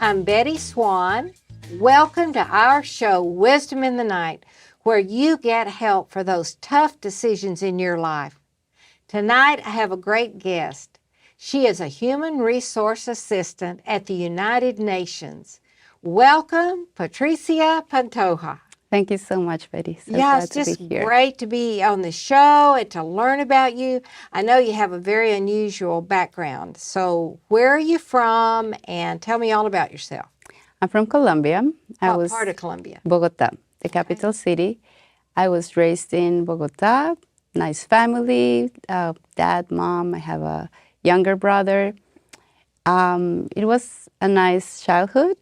I'm Betty Swan. Welcome to our show, Wisdom in the Night, where you get help for those tough decisions in your life. Tonight, I have a great guest. She is a human resource assistant at the United Nations. Welcome, Patricia Pantoja. Thank you so much, Betty. So Yeah, glad it's to be just here. great to be on the show and to learn about you. I know you have a very unusual background. So, where are you from? And tell me all about yourself. I'm from Colombia. What part of Colombia? Bogota, the capital city. I was raised in Bogota. Nice family, dad, mom. I have a younger brother. It was a nice childhood.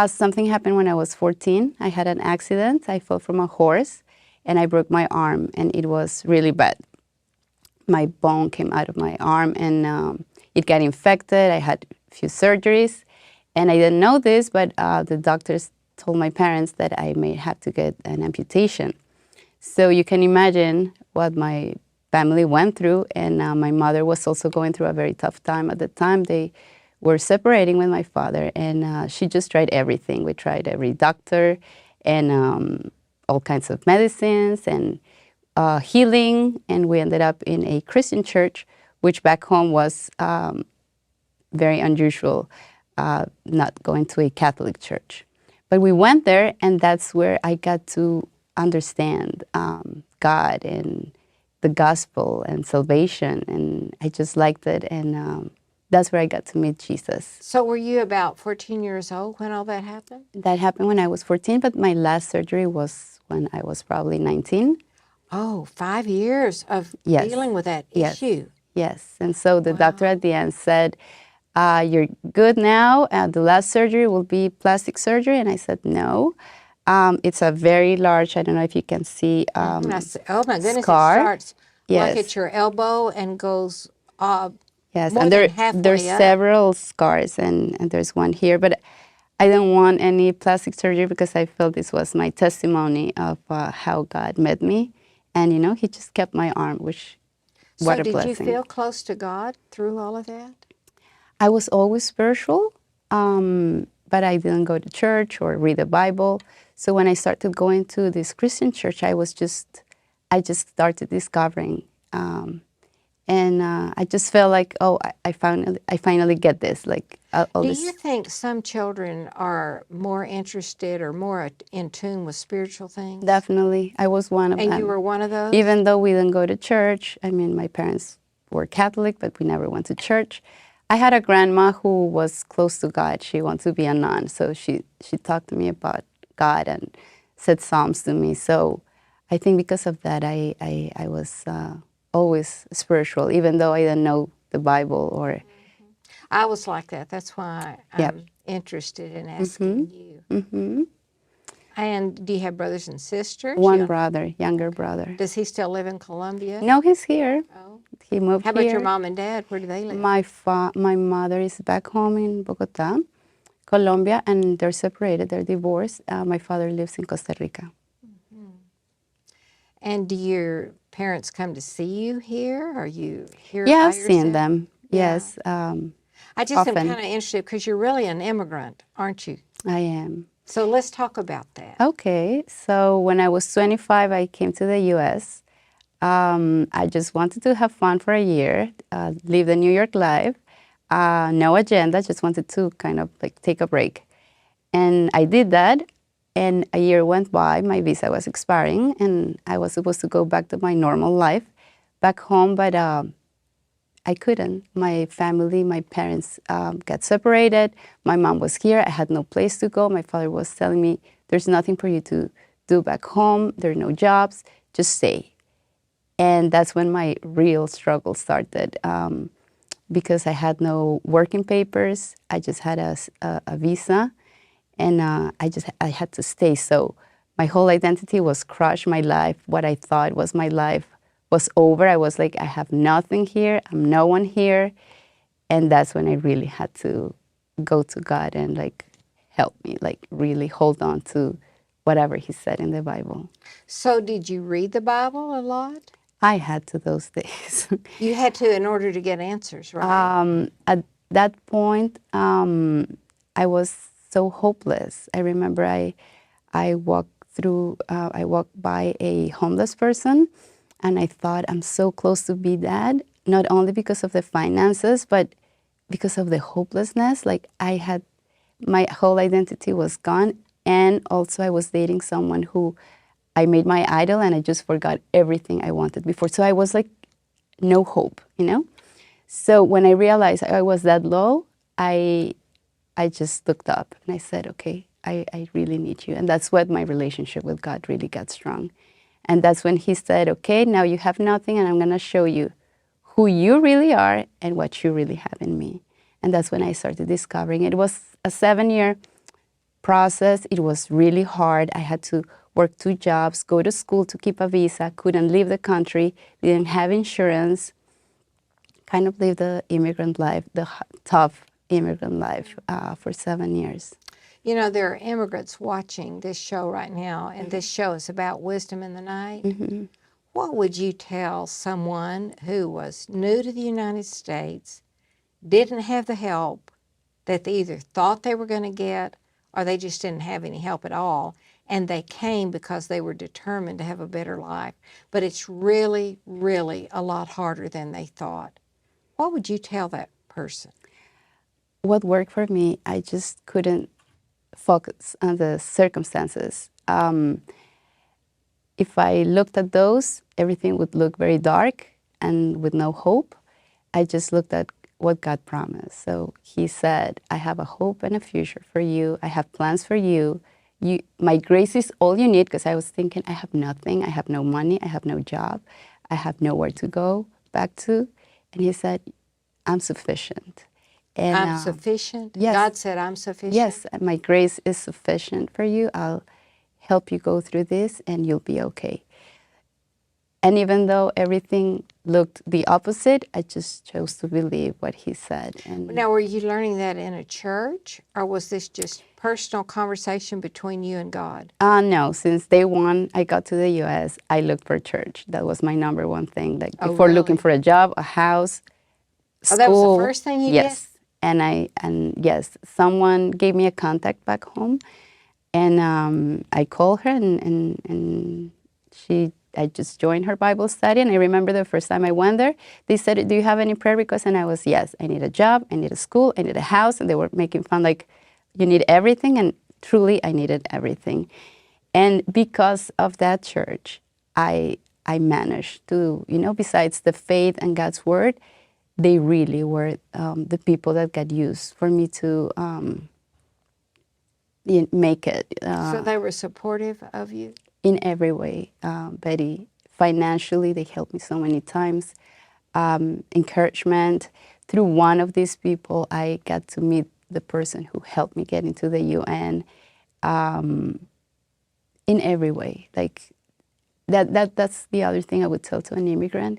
Something happened when I was 14. I had an accident. I fell from a horse and I broke my arm, and it was really bad. My bone came out of my arm and it got infected. I had a few surgeries, and I didn't know this, but the doctors told my parents that I may have to get an amputation. So you can imagine what my family went through, and my mother was also going through a very tough time at the time. They were separating with my father, and she just tried everything. We tried every doctor and all kinds of medicines and healing, and we ended up in a Christian church, which back home was very unusual, not going to a Catholic church. But we went there, and that's where I got to understand God and the gospel and salvation, and I just liked it, and that's where I got to meet Jesus. So, were you about 14 years old when all that happened? That happened when I was 14, but my last surgery was when I was probably 19. Oh, 5 years of Yes. dealing with that Yes. issue. Yes, and so the doctor at the end said, you're good now, the last surgery will be plastic surgery, and I said no. It's a very large, I don't know if you can see, Oh my goodness, scar. it starts like Yes. at your elbow and goes Yes, more and than halfway there's up. several scars, and there's one here, but I didn't want any plastic surgery because I felt this was my testimony of how God met me, and He just kept my arm, which what So a did blessing. you feel close to God through all of that? I was always spiritual, but I didn't go to church or read the Bible. So when I started going to this Christian church, I just started discovering, and I just felt like, oh, I finally get this. Like all Do this. you think some children are more interested or more in tune with spiritual things? Definitely, I was one of them. And you were one of those? Even though we didn't go to church, I mean, my parents were Catholic, but we never went to church. I had a grandma who was close to God. She wanted to be a nun, so she talked to me about God and said psalms to me. So I think because of that, I was always spiritual, even though I didn't know the Bible or. I was like that. That's why I'm Yep. interested in asking you. Mm-hmm. And do you have brothers and sisters? One brother, younger brother. Does he still live in Colombia? No, he's here. Oh. He moved How about here. your mom and dad? Where do they live? My mother is back home in Bogota, Colombia, and they're separated. They're divorced. My father lives in Costa Rica. And do your parents come to see you here? Are you here Yeah, by I've seen yourself? them. Yeah. Yes, I just am often. kind of interested because you're really an immigrant, aren't you? I am. So let's talk about that. Okay, so when I was 25, I came to the U.S. I just wanted to have fun for a year, live the New York life, no agenda, just wanted to kind of like take a break. And I did that, and a year went by, my visa was expiring, and I was supposed to go back to my normal life back home, but I couldn't. My family, my parents got separated. My mom was here. I had no place to go. My father was telling me, there's nothing for you to do back home. There are no jobs. Just stay. And that's when my real struggle started because I had no working papers. I just had a visa, and I had to stay. So my whole identity was crushed. My life, what I thought was my life, was over. I was like, I have nothing here. I'm no one here. And that's when I really had to go to God and like help me, like really hold on to whatever He said in the Bible. So did you read the Bible a lot? I had to those days. You had to in order to get answers, right? At that point, I was so hopeless. I remember I walked by a homeless person, and I thought I'm so close to be dead, not only because of the finances, but because of the hopelessness. Like I had, my whole identity was gone, and also I was dating someone who I made my idol, and I just forgot everything I wanted before. So I was like, no hope, you know? So when I realized I was that low, I I just looked up and I said, okay, I really need you. And that's when my relationship with God really got strong. And that's when he said, okay, now you have nothing, and I'm going to show you who you really are and what you really have in me. And that's when I started discovering. It was a 7-year process. It was really hard. I had to work 2 jobs, go to school to keep a visa, couldn't leave the country, didn't have insurance, kind of lived the immigrant life, the tough immigrant life for 7 years. You know, there are immigrants watching this show right now, and this show is about wisdom in the night. Mm-hmm. What would you tell someone who was new to the United States, didn't have the help that they either thought they were going to get or they just didn't have any help at all, and they came because they were determined to have a better life, but it's really, really a lot harder than they thought? What would you tell that person? What worked for me, I just couldn't focus on the circumstances. If I looked at those, everything would look very dark and with no hope. I just looked at what God promised. So he said, I have a hope and a future for you. I have plans for you. My grace is all you need, because I was thinking, I have nothing. I have no money. I have no job. I have nowhere to go back to. And he said, I'm sufficient. And, I'm sufficient? yes. God said, I'm sufficient? Yes, my grace is sufficient for you. I'll help you go through this, and you'll be okay. And even though everything looked the opposite, I just chose to believe what he said. And Now, were you learning that in a church, or was this just personal conversation between you and God? no, since day one I got to the U.S., I looked for church. That was my number one thing. Like Oh, before looking really? for a job, a house, school. Oh, that was the first thing you yes. And yes, someone gave me a contact back home, and I called her, and I just joined her Bible study. And I remember the first time I went there, they said, do you have any prayer requests? And I was, yes, I need a job, I need a school, I need a house. And they were making fun, like, you need everything. And truly, I needed everything. And because of that church, I managed to, besides the faith and God's word, they really were the people that got used for me to make it. So they were supportive of you? In every way, Betty. Financially, they helped me so many times. Encouragement. Through one of these people, I got to meet the person who helped me get into the UN. In every way, like that's the other thing I would tell to an immigrant.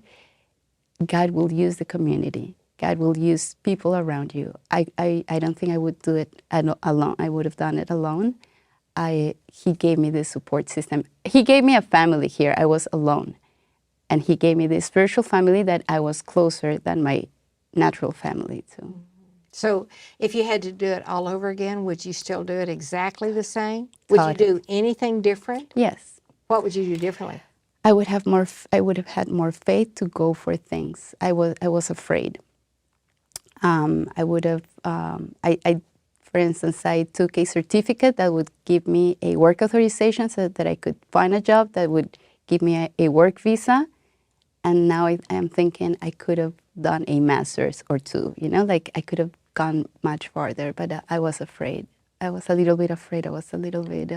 God will use the community. God will use people around you. I don't think I would do it alone. I would have done it alone. He gave me this support system. He gave me a family here. I was alone. And he gave me this spiritual family that I was closer than my natural family too. So if you had to do it all over again, would you still do it exactly the same? Would you do anything different? Yes. What would you do differently? I would have had more faith to go for things. I was afraid. I would have, for instance, I took a certificate that would give me a work authorization so that I could find a job that would give me a work visa. And now I am thinking I could have done a master's or 2, like I could have gone much farther, but I was afraid. I was a little bit afraid. I was a little bit,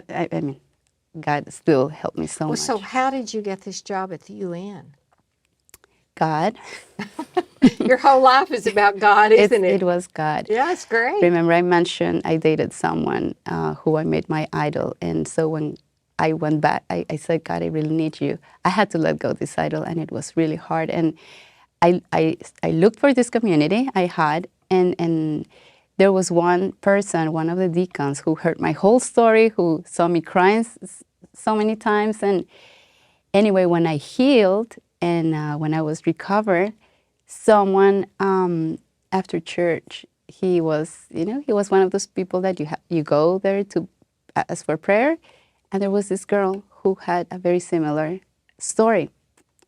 I mean, God still helped me so much. So how did you get this job at the UN? God. Your whole life is about God, isn't it? It was God. Yeah, it's great. Remember, I mentioned I dated someone who I made my idol. And so when I went back, I said, God, I really need you. I had to let go of this idol, and it was really hard. And I looked for this community I had, and there was one person, one of the deacons, who heard my whole story, who saw me crying so many times. And anyway, when I healed and when I was recovered, someone after church he was, he was one of those people that you go there to ask for prayer. And there was this girl who had a very similar story,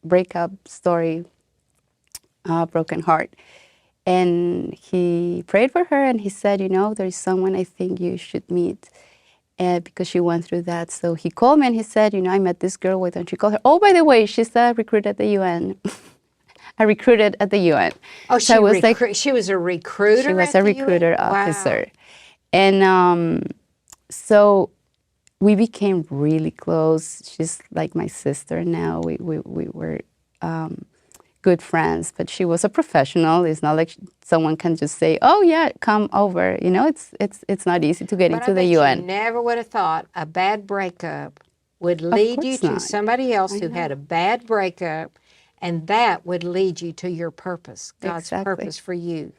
breakup story, broken heart. And he prayed for her, and he said, there's someone I think you should meet, because she went through that. So he called me and he said, I met this girl. Why don't you call her? Oh, by the way, she's a recruit at the UN. I recruited at the UN. Oh, so I was she was a recruiter. She was at a the recruiter UN? officer. Wow. And so we became really close. She's like my sister now. We were good friends, but she was a professional. It's not like someone can just say, "Oh yeah, come over." It's not easy to get into the UN. You never would have thought a bad breakup would Of lead you course to not. somebody else I who know. had a bad breakup, and that would lead you to your purpose, God's Exactly. purpose for you.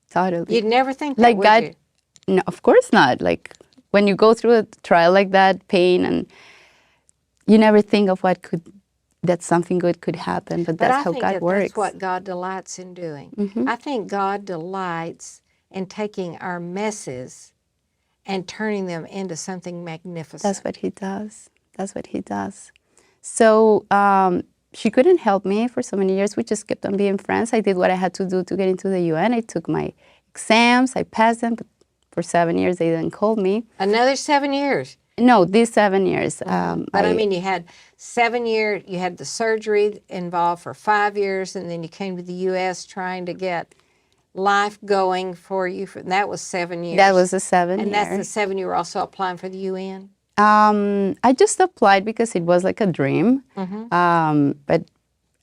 Totally. You'd never think that, Like would God, you? no, of course not. Like when you go through a trial like that, pain, and you never think of that something good could happen, but that's how God works. That's what God delights in doing. Mm-hmm. I think God delights in taking our messes and turning them into something magnificent. That's what He does. That's what He does. So she couldn't help me for so many years. We just kept on being friends. I did what I had to do to get into the UN. I took my exams. I passed them, but for 7 years they didn't call me. Another 7 years? No, these 7 years. But I mean, you had 7 years, you had the surgery involved for 5 years, and then you came to the U.S. trying to get life going for you. That was 7 years. That was a 7 year. And that's the 7 you were also applying for the UN? I just applied because it was like a dream. But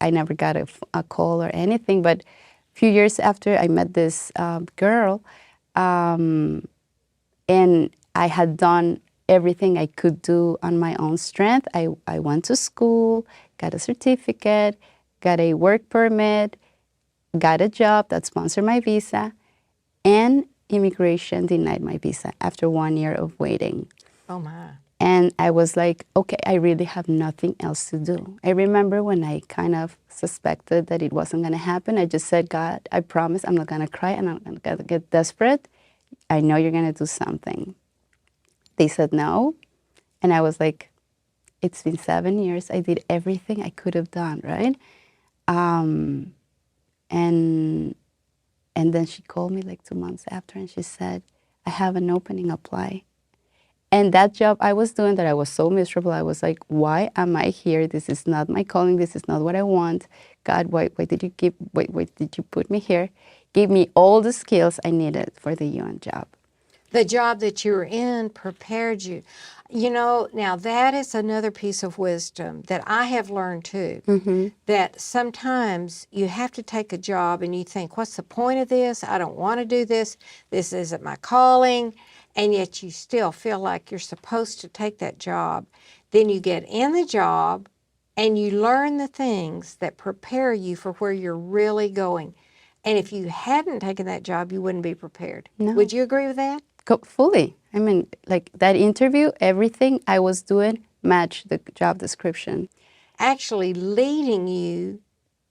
I never got a call or anything. But a few years after, I met this girl, and I had done everything I could do on my own strength. I went to school, got a certificate, got a work permit, got a job that sponsored my visa, and immigration denied my visa after 1 year of waiting. Oh, my. And I was like, okay, I really have nothing else to do. I remember when I kind of suspected that it wasn't going to happen, I just said, God, I promise I'm not going to cry and I'm not going to get desperate. I know you're going to do something. They said no. And I was like, it's been 7 years. I did everything I could have done, right? And then she called me like 2 months after and she said, I have an opening, apply. And that job I was doing that I was so miserable, I was like, why am I here? This is not my calling. This is not what I want. God, why did you put me here? Gave me all the skills I needed for the UN job. The job that you were in prepared you. Now that is another piece of wisdom that I have learned too, that sometimes you have to take a job and you think, what's the point of this? I don't want to do this. This isn't my calling. And yet you still feel like you're supposed to take that job. Then you get in the job and you learn the things that prepare you for where you're really going. And if you hadn't taken that job, you wouldn't be prepared. No. Would you agree with that? Fully. I mean, like that interview, everything I was doing matched the job description. Actually leading you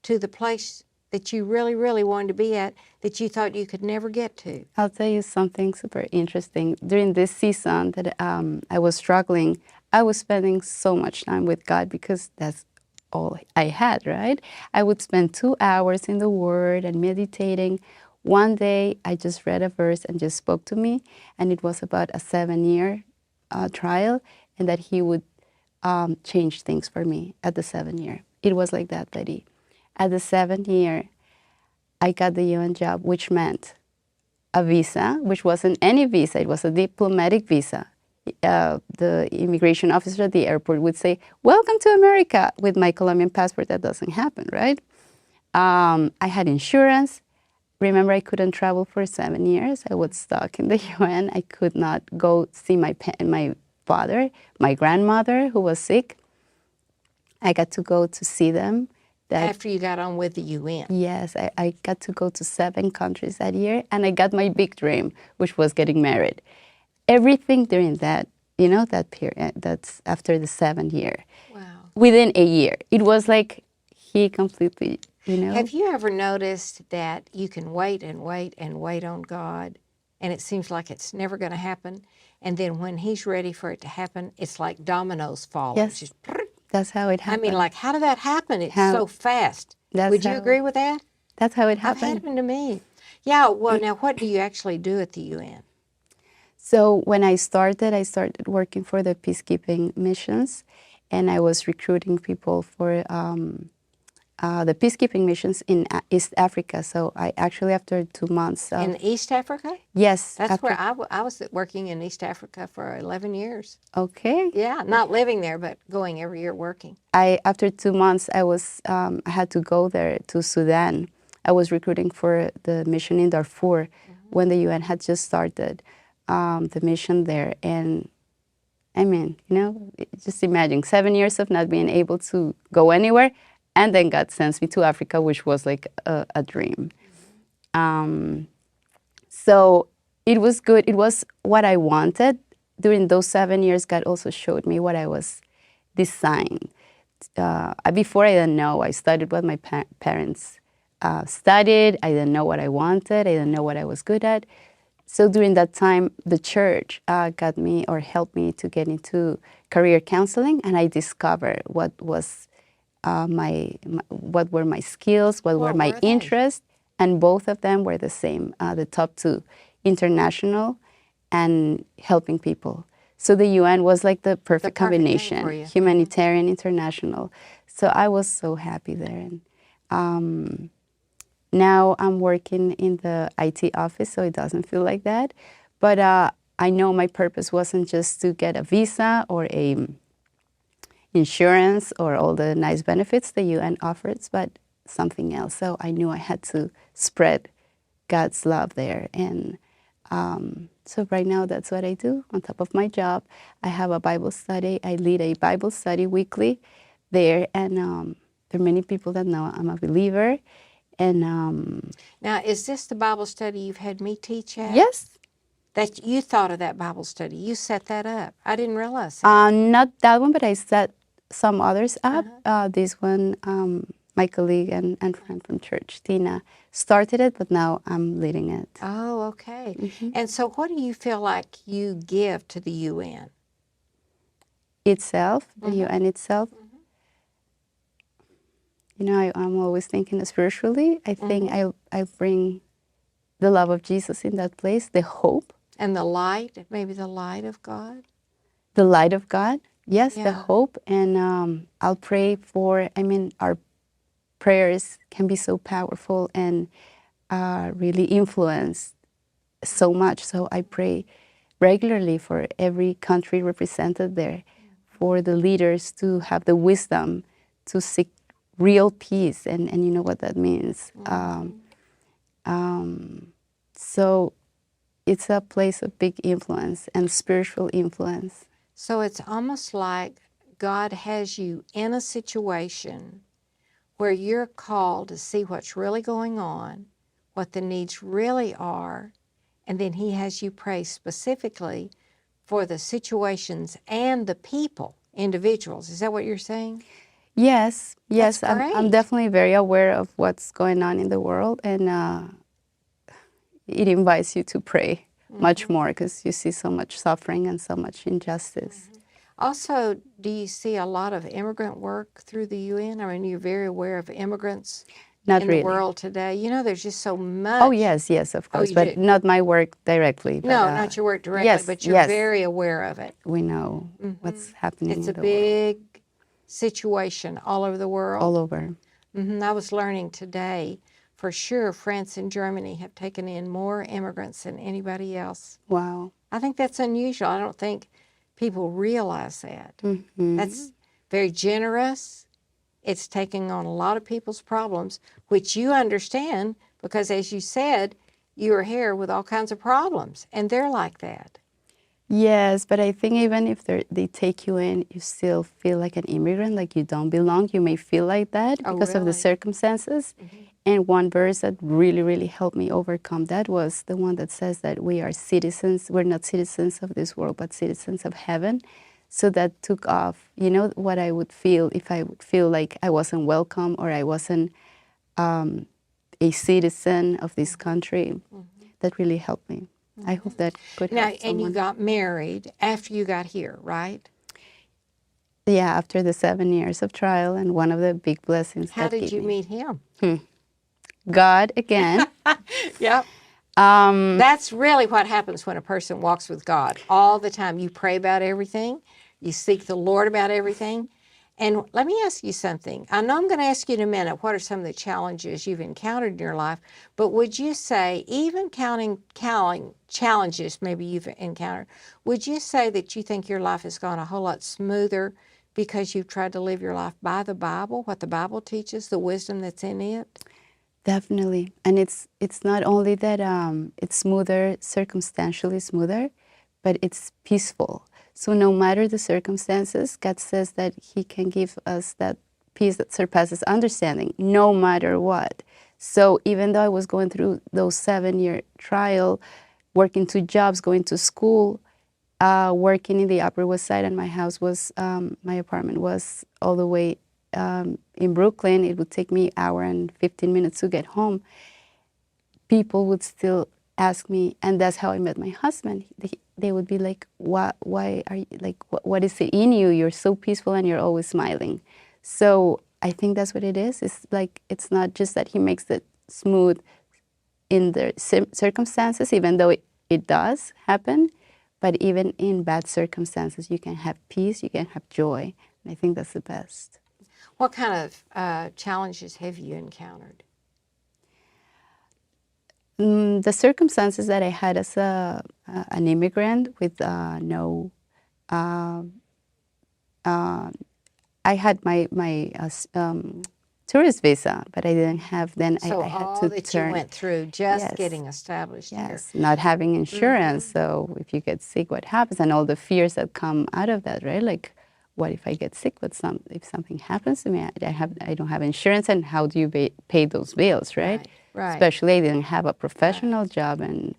to the place that you really, really wanted to be at that you thought you could never get to. I'll tell you something super interesting. During this season that I was struggling, I was spending so much time with God because that's all I had, right? I would spend 2 hours in the Word and meditating. One day, I just read a verse and just spoke to me, and it was about a 7-year trial, and that He would change things for me at the 7th year. It was like that, Betty. At the 7th year, I got the UN job, which meant a visa, which wasn't any visa. It was a diplomatic visa. The immigration officer at the airport would say, welcome to America, with my Colombian passport. That doesn't happen, right? I had insurance. Remember, I couldn't travel for 7 years. I was stuck in the UN. I could not go see my father, my grandmother, who was sick. I got to go to see them. After you got on with the UN. Yes, I got to go to 7 countries that year, and I got my big dream, which was getting married. Everything during that, that period, that's after the 7th year. Wow. Within a year. It was like He completely you know. Have you ever noticed that you can wait and wait and wait on God, and it seems like it's never going to happen? And then when He's ready for it to happen, it's like dominoes falling. Yes, Just, that's how it I mean, happened. like, how did that happen? It's How so fast. that's Would you how agree with that? that's how it I've happened. happened to me. Yeah, well, now what do you actually do at the UN? So when I started working for the peacekeeping missions, and I was recruiting people for the peacekeeping missions in East Africa. So I actually, after 2 months of In East Africa? yes, That's where after I was working in East Africa for 11 years. okay, Yeah, not living there, but going every year working. after 2 months I had to go there to Sudan. I was recruiting for the mission in Darfur when the UN had just started the mission there, and I mean, just imagine 7 years of not being able to go anywhere, and then God sends me to Africa, which was like a dream. So it was good. It was what I wanted. During those 7 years, God also showed me what I was designed. Before, I didn't know. I studied what my parents studied. I didn't know what I wanted. I didn't know what I was good at. So during that time, the church got me or helped me to get into career counseling, and I discovered what was what were my skills, what were What my were they? interests, and both of them were the same, the top two, international and helping people. So the UN was like the perfect thing combination, for you. humanitarian, international. So I was so happy there. And now I'm working in the IT office, so it doesn't feel like that. But I know my purpose wasn't just to get a visa or a insurance or all the nice benefits the UN offers, but something else. So I knew I had to spread God's love there. And so right now, that's what I do. On top of my job, I have a Bible study. I lead a Bible study weekly there, and there are many people that know I'm a believer. And Now, is this the Bible study you've had me teach at? yes, That you thought of that Bible study. You set that up. I didn't realize that. not that one, but I set some others up. Uh-huh. This one, my colleague and friend from church, Tina, started it, but now I'm leading it. Oh, okay. And so what do you feel like you give to the UN? Itself, the UN itself. I'm always thinking spiritually. I think I bring the love of Jesus in that place, the hope, And the light, maybe the light of God? the light of God. Yes, the Yeah. hope. And I'll pray for, our prayers can be so powerful and really influence so much. So I pray regularly for every country represented there, for the leaders to have the wisdom to seek real peace, and you know what that means. So it's a place of big influence and spiritual influence. So it's almost like God has you in a situation where you're called to see what's really going on, what the needs really are, and then He has you pray specifically for the situations and the people, individuals. Is that what you're saying? Yes, yes, That's I'm great. definitely very aware of what's going on in the world, and it invites you to pray much more because you see so much suffering and so much injustice. Also, do you see a lot of immigrant work through the UN? I mean, you're very aware of immigrants Not in really. the world today. You know, there's just so much. Oh, yes, of course, you but do? not my work directly. But, No, not your work directly, yes, but you're yes, very aware of it. we know what's happening It's in a the world, big situation all over the world. all over. I was learning today, for sure, France and Germany have taken in more immigrants than anybody else. Wow. I think that's unusual. I don't think people realize that. That's very generous. It's taking on a lot of people's problems, which you understand because, as you said, you are here with all kinds of problems, and they're like that. Yes, but I think even if they take you in, you still feel like an immigrant, like you don't belong. You may feel like that Oh, because of the really? circumstances. And one verse that really, really helped me overcome that was the one that says that we are citizens. We're not citizens of this world, but citizens of heaven. So that took off, what I would feel if I would feel like I wasn't welcome or I wasn't a citizen of this country. That really helped me. I hope that could Now, help and you someone. got married after you got here, right? Yeah, after the 7 years of trial, and one of the big blessings How God did gave you me. meet him? God again. Yep. Um, That's really what happens when a person walks with God all the time. You pray about everything, you seek the Lord about everything. And let me ask you something. I know I'm going to ask you in a minute what are some of the challenges you've encountered in your life, but would you say, even counting challenges maybe you've encountered, would you say that you think your life has gone a whole lot smoother because you've tried to live your life by the Bible, what the Bible teaches, the wisdom that's in it? Definitely, and it's not only that it's smoother, circumstantially smoother, but it's peaceful. So no matter the circumstances, God says that He can give us that peace that surpasses understanding, no matter what. So even though I was going through those 7-year trial, working 2 jobs, going to school, working in the Upper West Side, and my house was, my apartment was all the way in Brooklyn. It would take me an hour and 15 minutes to get home. People would still ask me, and that's how I met my husband. They would be like, why are you, like, what is it in you? You're so peaceful and you're always smiling. So I think that's what it is. It's like, it's not just that He makes it smooth in the circumstances, even though it does happen, but even in bad circumstances, you can have peace, you can have joy. And I think that's the best. What kind of challenges have you encountered? The circumstances that I had as an immigrant with no, uh, I had my tourist visa, but I didn't have. Then So I had all to that you turn. went through just Yes, getting established here. yes, not having insurance. So if you get sick, what happens? And all the fears that come out of that, right? Like, what if I get sick? If something happens to me? I don't have insurance, and how do you pay those bills, right? Right. Especially I didn't have a professional job, and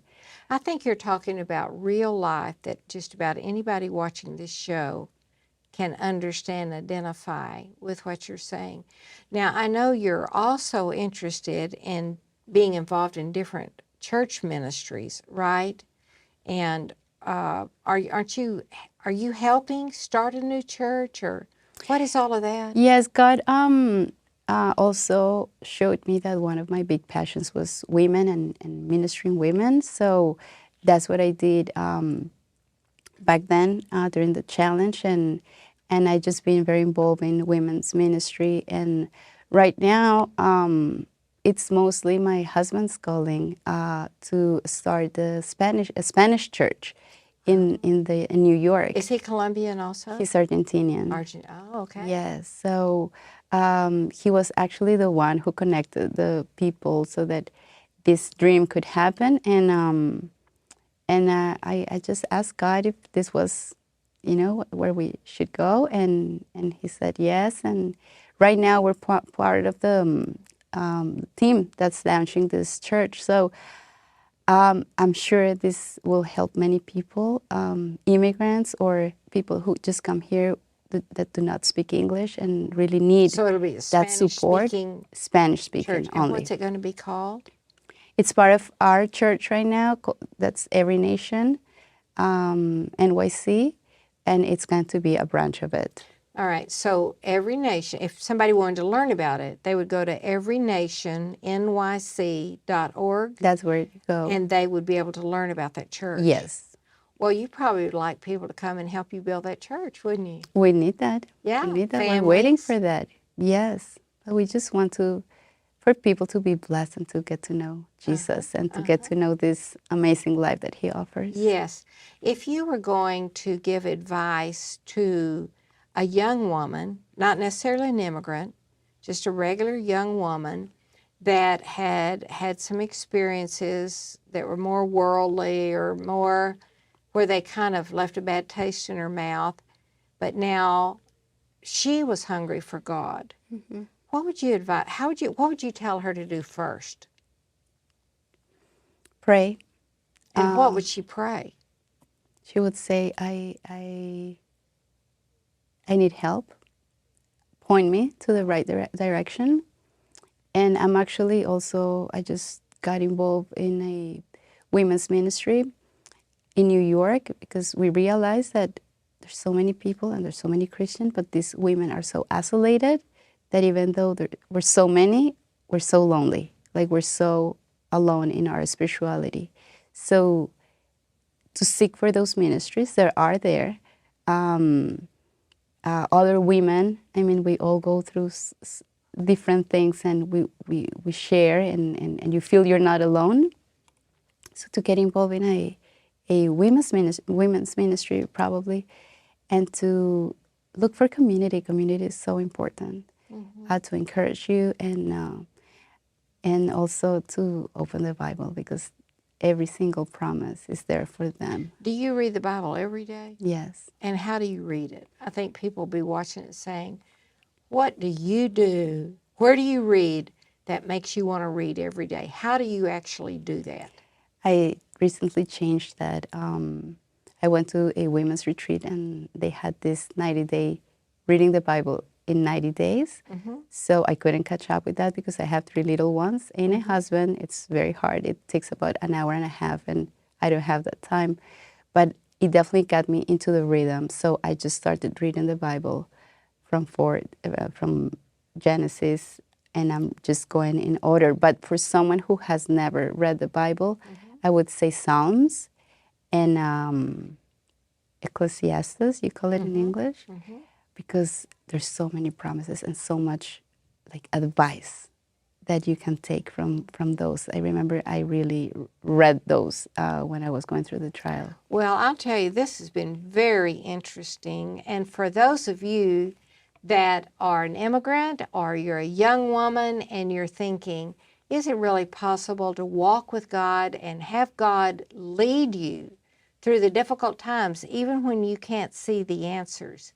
I think you're talking about real life that just about anybody watching this show can understand and identify with what you're saying. Now, I know you're also interested in being involved in different church ministries, right? And are you helping start a new church, or what is all of that? yes, God also showed me that one of my big passions was women and ministering women. So that's what I did back then during the challenge, and I just been very involved in women's ministry. And right now, it's mostly my husband's calling to start a Spanish church in New York. Is he Colombian also? He's Argentinian. Oh, okay. Yes. So he was actually the one who connected the people so that this dream could happen. And I just asked God if this was, where we should go, and He said yes. And right now we're part of the team that's launching this church. So I'm sure this will help many people, immigrants or people who just come here that do not speak English and really need So it'll be a that support. Spanish-speaking Spanish-speaking church. And only. what's it going to be called? It's part of our church right now. That's Every Nation, NYC, and it's going to be a branch of it. All right. So Every Nation, if somebody wanted to learn about it, they would go to everynationyc.org. That's where you go. And they would be able to learn about that church. Yes. Well, you probably would like people to come and help you build that church, wouldn't you? We need that. Yeah. We need that. Families. We're waiting for that. Yes. But we just want for people to be blessed and to get to know Jesus and to get to know this amazing life that He offers. Yes. If you were going to give advice to a young woman, not necessarily an immigrant, just a regular young woman that had some experiences that were more worldly or more where they kind of left a bad taste in her mouth, but now she was hungry for God. What would you advise? What would you tell her to do first? Pray. And what would she pray? She would say, I need help. Point me to the right direction. And I'm actually also, I just got involved in a women's ministry in New York because we realized that there's so many people and there's so many Christians, but these women are so isolated that even though we're so many, we're so lonely. Like we're so alone in our spirituality. So to seek for those ministries that are there, other women, I mean, we all go through different things and we share and you feel you're not alone. So to get involved in a women's ministry probably, and to look for community. Community is so important to encourage you and also to open the Bible because every single promise is there for them. Do you read the Bible every day? Yes. And how do you read it? I think people will be watching it saying, what do you do? Where do you read that makes you want to read every day? How do you actually do that? I recently changed that. I went to a women's retreat and they had this 90-day reading the Bible in 90 days. So I couldn't catch up with that because I have 3 little ones and a husband. It's very hard. It takes about an hour and a half and I don't have that time. But it definitely got me into the rhythm. So I just started reading the Bible from Genesis, and I'm just going in order. But for someone who has never read the Bible, I would say Psalms and Ecclesiastes, you call it in English, because there's so many promises and so much like advice that you can take from those. I remember I really read those when I was going through the trial. Well, I'll tell you, this has been very interesting. And for those of you that are an immigrant or you're a young woman and you're thinking, is it really possible to walk with God and have God lead you through the difficult times, even when you can't see the answers?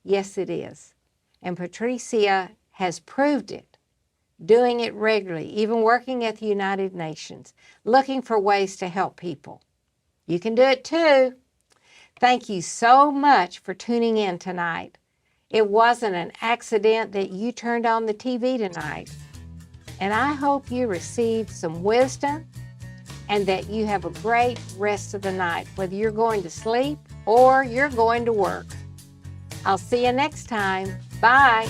Yes, it is. And Patricia has proved it, doing it regularly, even working at the United Nations, looking for ways to help people. You can do it too. Thank you so much for tuning in tonight. It wasn't an accident that you turned on the TV tonight. And I hope you received some wisdom and that you have a great rest of the night, whether you're going to sleep or you're going to work. I'll see you next time. Bye.